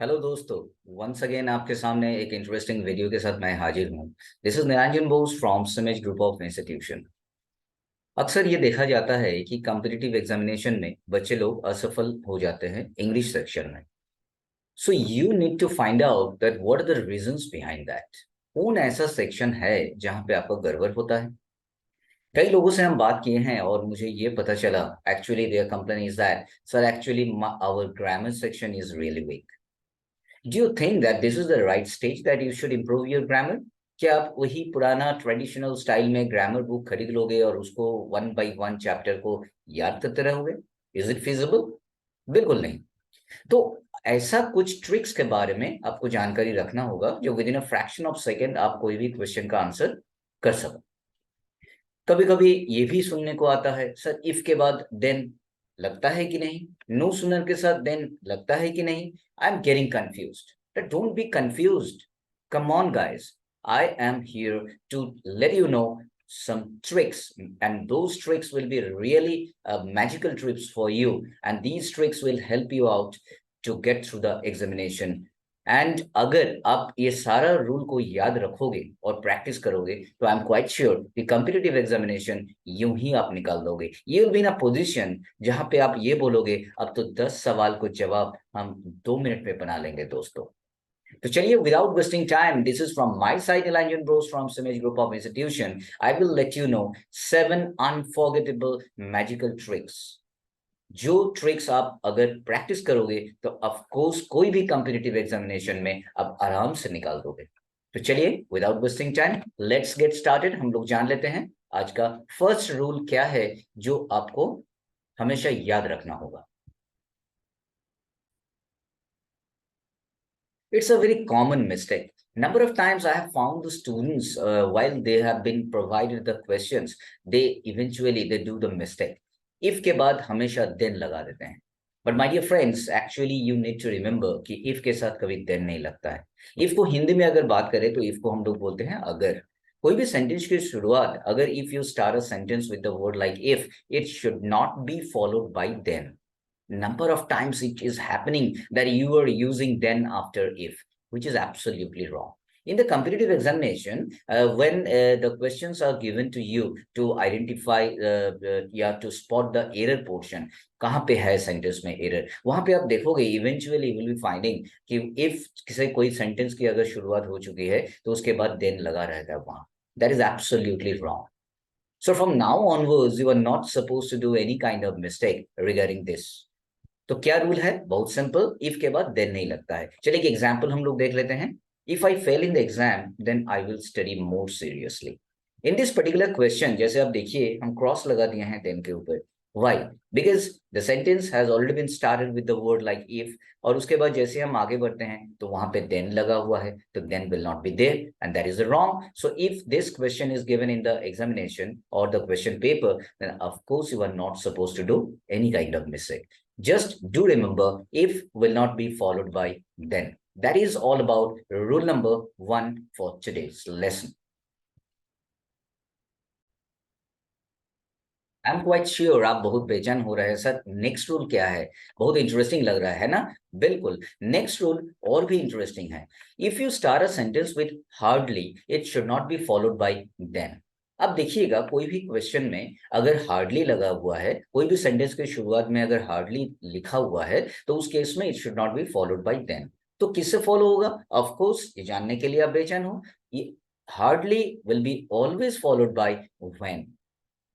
Hello दोस्तों। Once again आपके सामने एक इंटरेस्टिंग वीडियो के साथ मैं हाजिर हूँ। This is Niranjan Bose from CIMAGE group of institution. अक्सर ये देखा जाता है कि कॉम्पिटिटिव एग्जामिनेशन में बच्चे लोग असफल हो जाते हैं इंग्लिश सेक्शन में। So you need to find out that what are the reasons behind that. कौन ऐसा सेक्शन है जहाँ पे आपको गड़बड़ होता है? कई लोगों से हम बात किए हैं और मुझे ये पता चला actually there complain is that sir actually our grammar section is really weak. Do you think that this is the right stage that you should improve your grammar? क्या आप वही पुराना ट्रेडिशनल स्टाइल में ग्रामर बुक खरीद लोगे और उसको one by one chapter को याद करते रहोगे? Is it feasible? बिल्कुल नहीं। तो ऐसा कुछ ट्रिक्स के बारे में आपको जानकारी रखना होगा जो with in a fraction of second आप कोई भी क्वेश्चन का आंसर कर सको। कभी कभी ये भी सुनने को आता है, सर इफ के बाद देन लगता है कि नहीं, नो सुनर के साथ देन लगता है कि नहीं। I am getting confused. Don't be confused. Come on guys, I am here to let you know some tricks, and those tricks will be really magical tricks for you, and these tricks will help you out to get through the examination. And अगर आप ये सारा rule को याद रखोगे और practice करोगे तो आई एम क्वाइट श्योर कि कॉम्पिटिटिव एग्जामिनेशन यूं ही आप निकाल दोगे। ये will be in a position जहां पे आप ये बोलोगे अब तो 10 सवाल को जवाब हम 2 मिनट में बना लेंगे दोस्तों। तो चलिए, without wasting time, this is from my side Niranjan Bose from CIMAGE group of institution. I will let you know 7 unforgettable magical tricks. जो ट्रिक्स आप अगर प्रैक्टिस करोगे तो ऑफ कोर्स कोई भी कॉम्पिटिटिव एग्जामिनेशन में आप आराम से निकाल दोगे। तो चलिए, without wasting time, let's get started. हम लोग जान लेते हैं आज का फर्स्ट रूल क्या है जो आपको हमेशा याद रखना होगा। It's a very common mistake. Number of times I have found the students, while they have been provided the questions, they eventually they do the mistake. If के बाद हमेशा then लगा देते हैं। But my dear friends, actually you need to remember कि if के साथ कभी then नहीं लगता है। if को हिंदी में अगर बात करें तो if को हम लोग बोलते हैं अगर। कोई भी सेंटेंस की शुरुआत अगर if you start a sentence with the word like if, it should not be followed by then. Number of times it is happening that you are using then after if, which is absolutely wrong. In the competitive examination, when the questions are given to you to identify या to spot the error portion, कहाँ पे है sentence में error, वहां पे आप देखोगे eventually will be finding कि इफ किसी कोई सेंटेंस की अगर शुरुआत हो चुकी है तो उसके बाद देन लगा रहेगा वहां। That is absolutely wrong. So from now onwards, you are not supposed to do any kind of mistake regarding this. तो क्या रूल है? बहुत सिंपल, इफ के बाद देन नहीं लगता है। चलिए एक एग्जांपल हम लोग देख लेते हैं। If I fail in the exam then I will study more seriously. In this particular question जैसे आप देखिए हम क्रॉस लगा दिए हैं देन के ऊपर। Why? Because the sentence has already been started with the word like if, और उसके बाद जैसे हम आगे बढ़ते हैं तो वहां पे देन लगा हुआ है, तो then will not be there and that is wrong. So if this question is given in the examination और the question paper, then of course you are not supposed to do any kind of mistake. Just do remember if will not be followed by then. That is all about rule number 1 for today's lesson. I am quite sure आप बहुत बेचैन हो रहे हैं, sir next rule क्या है? बहुत interesting लग रहा है ना? बिल्कुल, नेक्स्ट रूल और भी इंटरेस्टिंग है। If you start a sentence with hardly, it should not be followed by then. अब देखिएगा कोई भी क्वेश्चन में अगर हार्डली लगा हुआ है, कोई भी सेंटेंस की शुरुआत में अगर हार्डली लिखा हुआ है, तो उस केस में it should not be followed by then. तो किससे फॉलो होगा? ऑफ कोर्स ये जानने के लिए आप बेचैन हो, ये hardly will be always followed by when.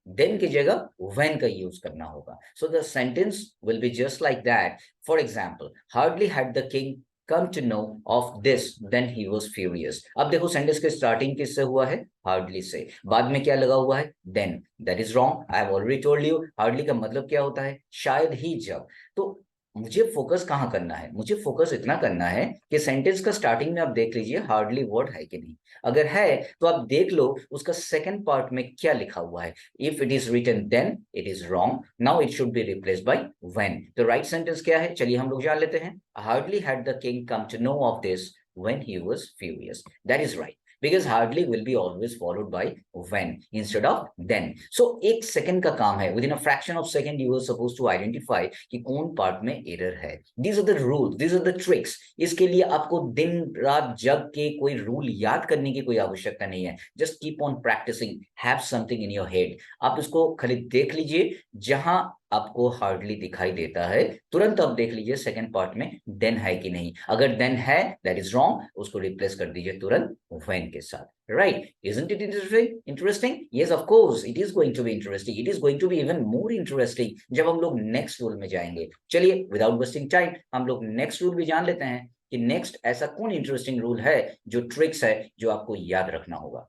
Then की जगह when का यूज करना होगा। So the sentence will be just like that. For example, hardly had the king come to know of this then he was furious। अब देखो sentence के starting किससे हुआ है? हार्डली से। बाद में क्या लगा हुआ है? Then. That is wrong. I have already told you hardly का मतलब क्या होता है? शायद ही जब। तो मुझे फोकस कहाँ करना है? मुझे फोकस इतना करना है कि सेंटेंस का स्टार्टिंग में आप देख लीजिए हार्डली वर्ड है कि नहीं। अगर है तो आप देख लो उसका सेकंड पार्ट में क्या लिखा हुआ है। If it is written then it is wrong, now it should be replaced by when. तो राइट सेंटेंस क्या है? चलिए हम लोग जान लेते हैं। Hardly had the king come to know of this when he was furious. That is right. because hardly will be always followed by when instead of then. So एक सेकंड का काम है, within a fraction of second you are supposed to identify कि कौन part में error है. These are the rules, these are the tricks. इसके लिए आपको दिन रात जग के कोई रूल याद करने की कोई आवश्यकता नहीं है. Just keep on practicing, have something in your head. आप इसको खाली देख लीजिए, जहां आपको हार्डली दिखाई देता है तुरंत आप देख लीजिए सेकंड पार्ट में देन है कि नहीं. अगर देन है दैट इज रॉन्ग, उसको रिप्लेस कर दीजिए तुरंत व्हेन के साथ. Right, isn't it interesting? Yes of course it is going to be interesting. It is going to be even more interesting जब हम लोग नेक्स्ट रूल में जाएंगे. चलिए विदाउट वेस्टिंग टाइम हम लोग नेक्स्ट रूल भी जान लेते हैं कि नेक्स्ट ऐसा कौन इंटरेस्टिंग रूल है, जो ट्रिक्स है जो आपको याद रखना होगा.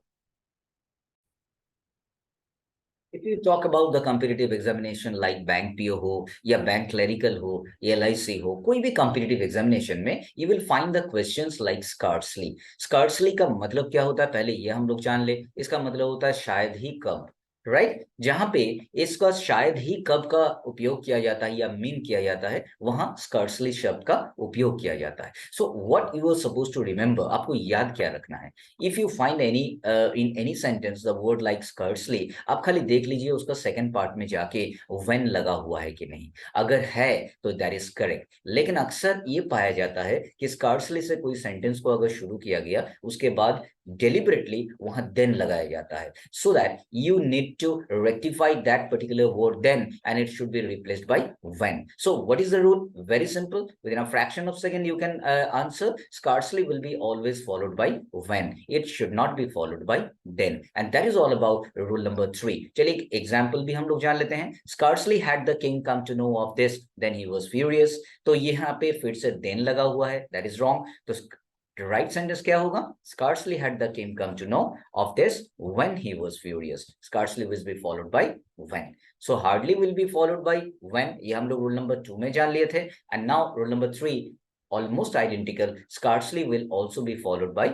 If you talk about the competitive examination like bank PO हो या बैंक क्लरिकल हो या LIC हो, कोई भी competitive examination में you will find the questions like scarcely. Scarcely का मतलब क्या होता है पहले ये हम लोग जान ले. इसका मतलब होता है शायद ही कब. राइट, जहां पे इसका शायद ही कब का उपयोग किया जाता है या मीन किया जाता है, वहां स्कर्सली शब्द का उपयोग किया जाता है. So what you are suppose to remember, आपको याद क्या रखना है. If you find any in any sentence the word like scarcely, आप खाली देख लीजिए उसका सेकंड पार्ट में जाके व्हेन लगा हुआ है कि नहीं. अगर है तो दैट इज करेक्ट. लेकिन अक्सर ये पाया जाता है कि स्कर्सली से कोई सेंटेंस को अगर शुरू किया गया, उसके बाद deliberately वहां then लगाया जाता है, so that you need to rectify that particular word then and it should be replaced by when. So what is the rule? Very simple, within a fraction of second you can answer. Scarcely will be always followed by when, it should not be followed by then, and that is all about rule number 3. चलिए example भी हम लोग जान लेते हैं. Scarcely had the king come to know of this, then he was furious. तो यहाँ पे फिर से then लगा हुआ है, that is wrong. तो राइट सेंटेंस क्या होगा? Scarcely had the king come to know of this when he was furious. Scarcely will be followed by when. So hardly will be followed by when. ये हम लोग rule number 2 में जान लिए थे. And now rule number 3, almost identical. Scarcely will also be followed by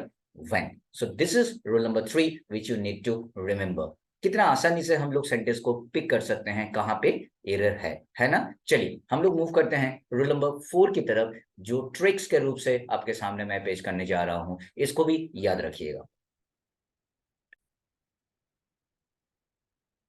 when. So this is rule number 3 which you need to remember. कितना आसानी से हम लोग सेंटेंस को पिक कर सकते हैं कहां पे एरर है ना. चलिए हम लोग मूव करते हैं रूल नंबर 4 की तरफ, जो ट्रिक्स के रूप से आपके सामने मैं पेश करने जा रहा हूं. इसको भी याद रखिएगा.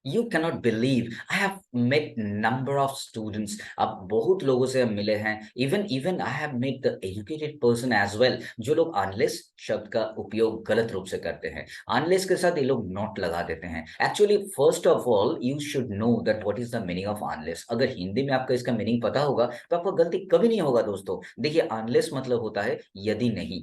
You cannot believe I have met number of students. अब बहुत लोगों से हम मिले हैं. Even I have met the educated person as well. जो लोग unless शब्द का उपयोग गलत रूप से करते हैं. unless के साथ ये लोग not लगा देते हैं. Actually first of all you should know that what is the meaning of unless. अगर हिंदी में आपका इसका मीनिंग पता होगा तो आपको गलती कभी नहीं होगा दोस्तों. देखिए unless मतलब होता है यदि नहीं.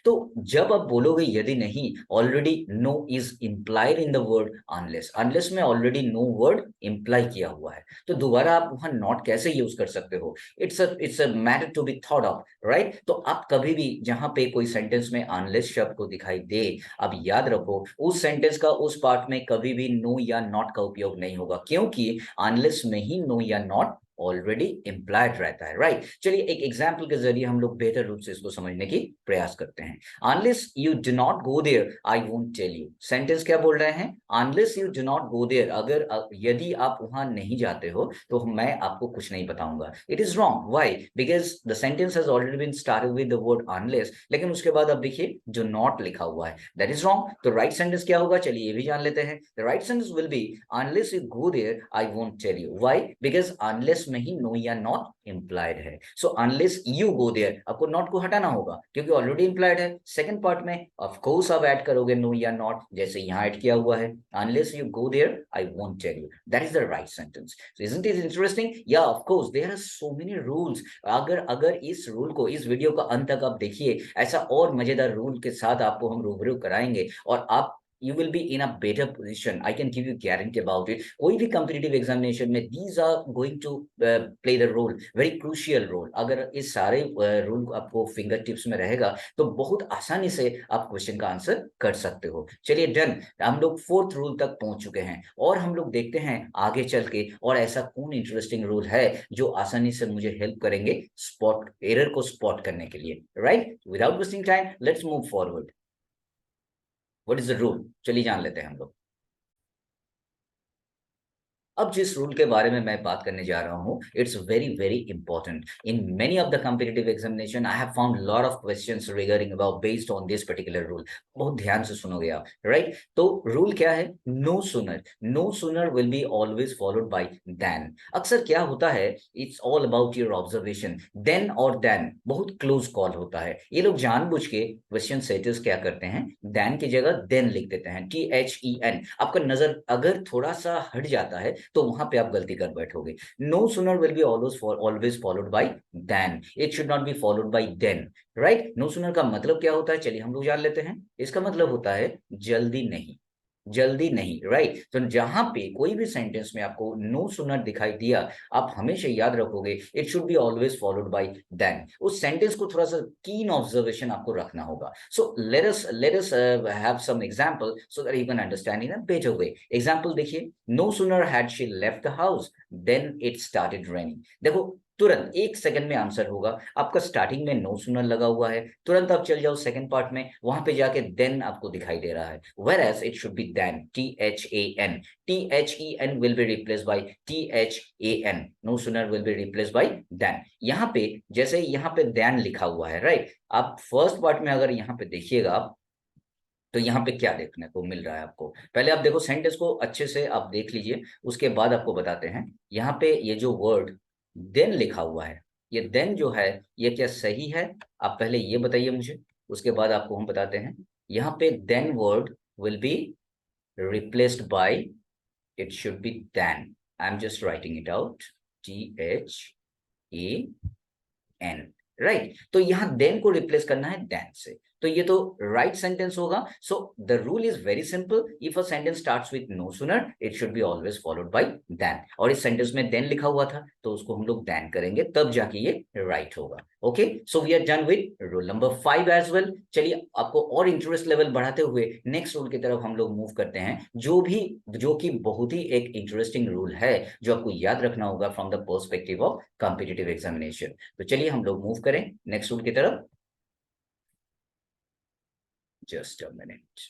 तो जब आप बोलोगे यदि नहीं, already know is implied in the word unless. Unless में ऑलरेडी नो वर्ड इंप्लाई किया हुआ है, तो दोबारा आप वहां नॉट कैसे यूज कर सकते हो? It's a matter to be thought of, right. तो आप कभी भी जहां पे कोई सेंटेंस में अनलेस शब्द को दिखाई दे, अब याद रखो उस सेंटेंस का उस पार्ट में कभी भी नो या नॉट का उपयोग नहीं होगा, क्योंकि अनलेस में ही नो या नॉट ऑलरेडी इम्प्लाइड रहता है. राइट, चलिए एक एग्जाम्पल के जरिए हम लोग बेहतर रूप से इसको समझने की प्रयास करते हैं. Unless you do not go there I won't tell you. Sentence क्या बोल रहे हैं? Unless you do not go there, अगर यदि आप वहां नहीं जाते हो तो मैं आपको कुछ नहीं बताऊंगा. It is wrong. Why? Because the sentence has already been started with the word unless, लेकिन उसके बाद अब देखिए जो नॉट लिखा हुआ है, दैट इज रॉन्ग. तो राइट सेंटेंस क्या होगा? चलिए ये भी जान लेते हैं. The right sentence will be unless you go there I won't tell you. Why? Because unless में ही नो या नॉट इंप्लाइड है. So unless you go there, आपको नॉट को हटाना होगा क्योंकि ऑलरेडी इंप्लाइड है. सेकंड पार्ट में ऑफ कोर्स आप ऐड करोगे नो या नॉट, जैसे यहां ऐड किया हुआ है. Unless you go there I won't tell you, that is the right sentence. So isn't it interesting? या of course there are so many rules. अगर इस रूल को, इस वीडियो का अंत तक आप देखिए, ऐसा और मजेदार रूल के साथ आपको हम रूबरू कराएंगे और आप you will be in a better position. I can give you guarantee about it. कोई भी competitive examination में these are going to play the role, very crucial role. अगर इस सारे रूल आपको फिंगर टिप्स में रहेगा तो बहुत आसानी से आप क्वेश्चन का आंसर कर सकते हो. चलिए डन, हम लोग 4th रूल तक पहुंच चुके हैं और हम लोग देखते हैं आगे चल के और ऐसा कौन इंटरेस्टिंग रूल है जो आसानी से मुझे हेल्प करेंगे स्पॉट एरर को स्पॉट करने के लिए. Right, without wasting time let's move forward. What is the rule? चलिए जान लेते हैं हम लोग. अब जिस रूल के बारे में मैं बात करने जा रहा हूँ, it's very very important in many of the competitive examination. I have found lot of questions regarding about based on this particular rule. बहुत ध्यान से सुनोगे आप, राइट? तो रूल क्या है? No sooner, no sooner will be always followed by then. अक्सर क्या होता है, it's all about your observation, then और देन बहुत क्लोज कॉल होता है। ये लोग जानबूझ के क्वेश्चन सेटर्स क्या करते हैं, देन की जगह देन लिख देते हैं, THEN। आपका नजर अगर थोड़ा सा हट जाता है तो वहां पे आप गलती कर बैठोगे। No sooner will be always followed by then, it should not be followed by then, right? No sooner का मतलब क्या होता है, चलिए हम लोग जान लेते हैं। इसका मतलब होता है जल्दी नहीं, जल्दी नहीं, राइट? तो जहां पे कोई भी सेंटेंस में आपको नो सुनर दिखाई दिया, आप हमेशा याद रखोगे it should be always followed by then. उस सेंटेंस को थोड़ा सा कीन ऑब्जर्वेशन आपको रखना होगा। So let us have some example so that you can understand in a better way. Example देखिए, no sooner had she left the house then it started raining. देखो, तुरंत 1 सेकंड में आंसर होगा। आपका starting में नो सुनर लगा हुआ है, तुरंत आप चल जाओ सेकंड पार्ट में, वहां पे जाके देन आपको दिखाई दे रहा है। Whereas it should be than, THAN. THEN will be replaced by THAN. No sooner will be replaced by than. यहाँ पे जैसे यहाँ पे than लिखा हुआ है, राइट? आप फर्स्ट पार्ट में अगर यहाँ पे देखिएगा आप, तो यहाँ पे क्या देखने को मिल रहा है आपको? पहले आप देखो सेंटेंस को अच्छे से आप देख लीजिए, उसके बाद आपको बताते हैं। यहाँ पे ये जो वर्ड देन लिखा हुआ है, ये देन जो है, ये क्या सही है? आप पहले ये बताइए मुझे, उसके बाद आपको हम बताते हैं। यहाँ पे then word will be replaced by, it should be than. I'm just writing it out. THAN, right? तो यहाँ देन को रिप्लेस करना है देन से, तो ये तो राइट सेंटेंस होगा। So the rule is very simple, if a sentence starts with no sooner it should be always followed by then. और इस सेंटेंस में देन लिखा हुआ था तो उसको हम लोग देन करेंगे, तब जाके ये राइट होगा। Okay, so we are done with rule number 5 as well. चलिए, आपको और इंटरेस्ट लेवल बढ़ाते हुए नेक्स्ट रूल की तरफ हम लोग मूव करते हैं, जो कि बहुत ही एक इंटरेस्टिंग रूल है, जो आपको याद रखना होगा from the perspective of competitive examination. तो चलिए हम लोग मूव करें नेक्स्ट रूल की तरफ। Just a minute.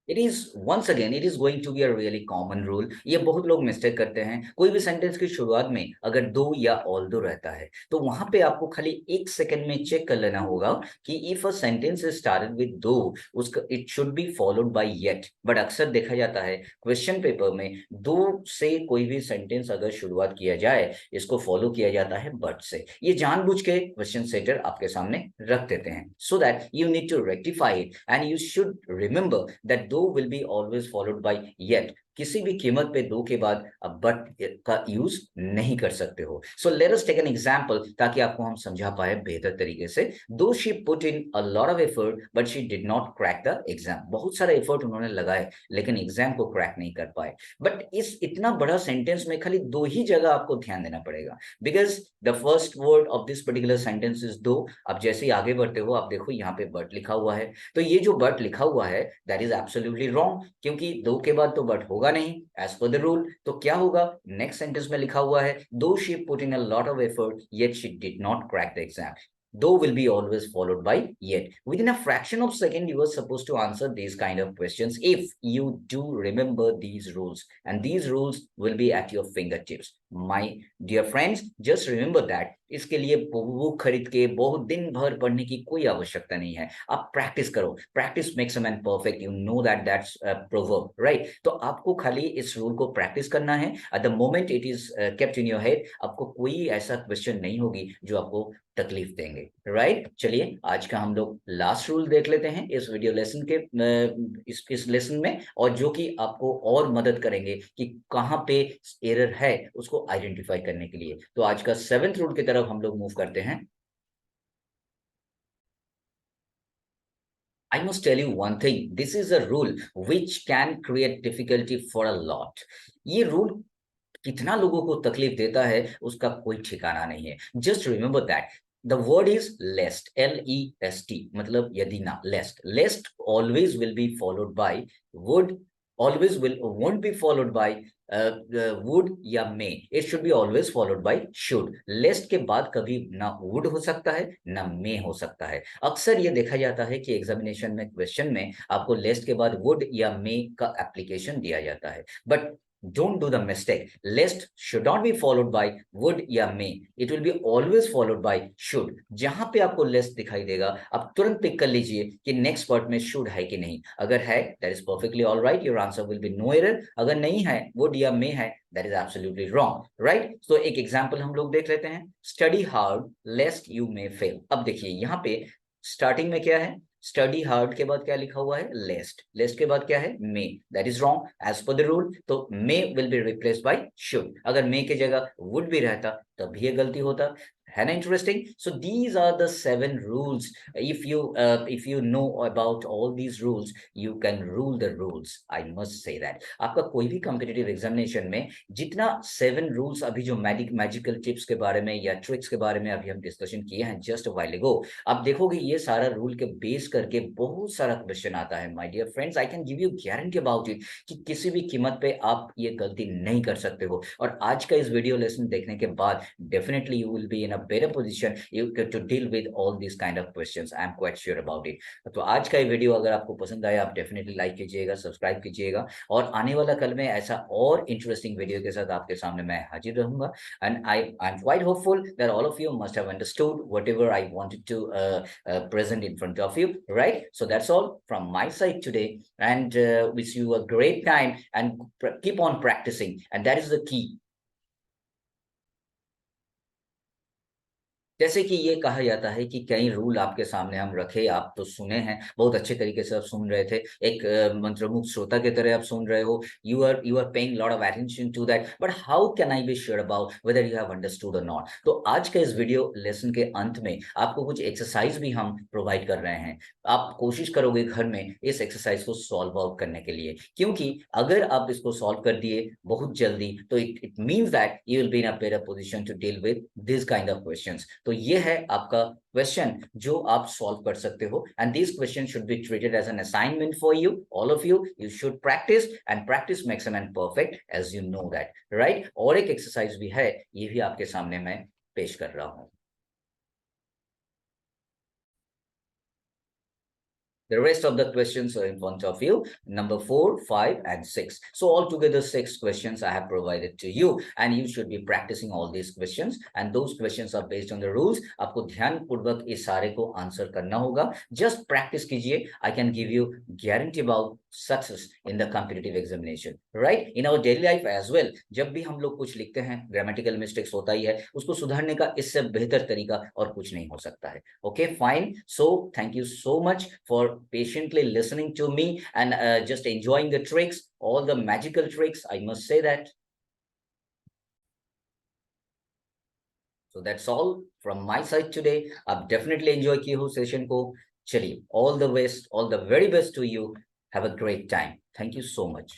It is once again it is going to be a really common rule. ये बहुत लोग मिस्टेक करते हैं। कोई भी सेंटेंस की शुरुआत में अगर दो या ऑल दो रहता है, तो वहां पे आपको खाली 1 सेकंड में चेक कर लेना होगा कि if a sentence is started with दो, उसका it should B followed by yet. But अक्सर देखा जाता है क्वेश्चन पेपर में दो से कोई भी सेंटेंस अगर शुरुआत किया जाए, इसको फॉलो किया जाता है बट से। ये जानबूझ के क्वेश्चन सेटर आपके सामने रख देते हैं, so that you need to rectify it and you should remember that though will be always followed by yet. किसी भी कीमत पे दो के बाद अब बट का यूज नहीं कर सकते हो। So let us take an example, ताकि आपको हम समझा पाए बेहतर तरीके से। Though she put in a lot of effort but she did not crack the exam. बहुत सारा एफर्ट उन्होंने लगाए लेकिन एग्जाम को क्रैक नहीं कर पाए। बट इस इतना बड़ा सेंटेंस में खाली दो ही जगह आपको ध्यान देना पड़ेगा, because the first word of this particular sentence is दो। अब जैसे ही आगे बढ़ते हो आप देखो यहाँ पे बट लिखा हुआ है, तो ये जो बट लिखा हुआ है दैट इज एब्सोल्युटली रॉन्ग, क्योंकि दो के बाद तो बट होगा नहीं एज पर द रूल। तो क्या होगा, नेक्स्ट सेंटेंस में लिखा हुआ है दो she put in a lot of effort yet she did not crack the exam. Though will be always followed by yet. Within a fraction of second, you are supposed to answer these kind of questions if you do remember these rules, and these rules will be at your fingertips. My dear friends, just remember that. इसके लिए book खरीद के बहुत दिन भर पढ़ने की कोई आवश्यकता नहीं है। आप प्रैक्टिस करो, practice makes a man perfect, you know that's proverb, right? तो आपको खाली इस रूल को प्रैक्टिस करना है। At the moment it is kept in your head, आपको कोई ऐसा क्वेश्चन नहीं होगी जो आपको तकलीफ देंगे, राइट? चलिए, आज का हम लोग लास्ट रूल देख लेते हैं इस वीडियो लेसन के इस लेसन में, और जो कि आपको और मदद करेंगे कि कहाँ पे एरर है उसको आइडेंटिफाई करने के लिए। तो आज का 7th रूल की तरफ हम लोग मूव करते हैं। I must tell you one thing, this is a rule which can create difficulty for a lot. ये रूल कितना लोगों को तकलीफ देता है उसका कोई ठिकाना नहीं है। Just remember that the word is lest, LEST, मतलब यदि ना, lest. Lest always will be followed by would always will won't be followed by would या may. It should be always followed by should. lest के बाद कभी ना would हो सकता है ना may हो सकता है. अक्सर ये देखा जाता है कि एग्जामिनेशन में क्वेश्चन में आपको lest के बाद would या may का एप्लीकेशन दिया जाता है. But don't do the mistake. Lest should not be followed by would या may. It will be always followed by should. जहां पे आपको lest दिखाई देगा आप तुरंत पिक कर लीजिए कि नेक्स्ट वर्ड में should है कि नहीं. अगर है that is perfectly all right. Your answer will be no error. अगर नहीं है would या may है that is absolutely wrong. Right? So एक एग्जाम्पल हम लोग देख लेते हैं. Study hard lest you may fail. अब देखिए यहाँ पे स्टार्टिंग में क्या है. स्टडी हार्ड के बाद क्या लिखा हुआ है. लेस्ट. लेस्ट के बाद क्या है. May. That is wrong as per the rule. तो may will be replaced by should. अगर मे की जगह वुड भी रहता तब भी ये गलती होता है ना. Interesting. So these are the 7 rules. if you know about all these rules you can rule the rules. I must say that. आपका कोई भी कॉम्पिटिटिव एग्जामिनेशन में जितना 7 रूल्स अभी जो मैजिकल टिप्स के बारे में या ट्रिक्स के बारे में अभी हम डिस्कशन किए हैं जस्ट व्हाइल अगो, आप देखोगे ये सारा रूल के बेस करके बहुत सारा क्वेश्चन आता है. My dear friends, I can give you guarantee about it कि किसी भी कीमत पे आप ये गलती नहीं कर सकते हो. और आज का इस वीडियो लेसन देखने के बाद definitely you will be in a better position you to deal with all these kind of questions. I am quite sure about it. तो आज का ये वीडियो अगर आपको पसंद आया आप डेफिनेटली लाइक कीजिएगा, सब्सक्राइब कीजिएगा और आने वाला कल में ऐसा और इंटरेस्टिंग वीडियो के साथ आपके सामने मैं हाजिर रहूंगा. And I am quite hopeful that all of you must have understood whatever I wanted to present in front of you, right? So that's all from my side today, and wish you a great time and keep on practicing, and that is the key. जैसे कि ये कहा जाता है कि कई rule आपके सामने हम रखे, आप तो सुने हैं, बहुत अच्छे तरीके से आप सुन रहे थे, एक मंत्रमुग्ध श्रोता की तरह आप सुन रहे हो. You are paying lot of attention to that. But how can I be sure about whether you have understood और नॉट. तो आज के इस वीडियो लेसन के अंत में आपको कुछ एक्सरसाइज भी हम प्रोवाइड कर रहे हैं. आप कोशिश करोगे घर में इस एक्सरसाइज को सॉल्व आउट करने के लिए, क्योंकि अगर आप इसको सॉल्व कर दिए बहुत जल्दी तो it means that you will be in a better position to deal with this kind of questions. तो ये है आपका क्वेश्चन जो आप सॉल्व कर सकते हो. And this question should be treated as an assignment for you, all of you. You should practice and practice makes a man perfect, as you know that, right. और एक एक्सरसाइज भी है, ये भी आपके सामने मैं पेश कर रहा हूं. The rest of the questions are in front of you, number 4, 5, and 6. So altogether 6 questions I have provided to you, and you should be practicing all these questions. And those questions are based on the rules. आपको ध्यानपूर्वक इस सारे को answer करना होगा. Just practice कीजिए. I can give you guarantee about success in the competitive examination, right? In our daily life as well. जब भी हम लोग कुछ लिखते हैं, grammatical mistakes होता ही है, उसको सुधारने का इससे बेहतर तरीका और कुछ नहीं हो सकता है. Okay, fine. So thank you so much for patiently listening to me and just enjoying the tricks, all the magical tricks, I must say that. So that's all from my side today. I've definitely enjoyed kiye hu session ko. Chaliye, all the best, all the very best to you. Have a great time. Thank you so much.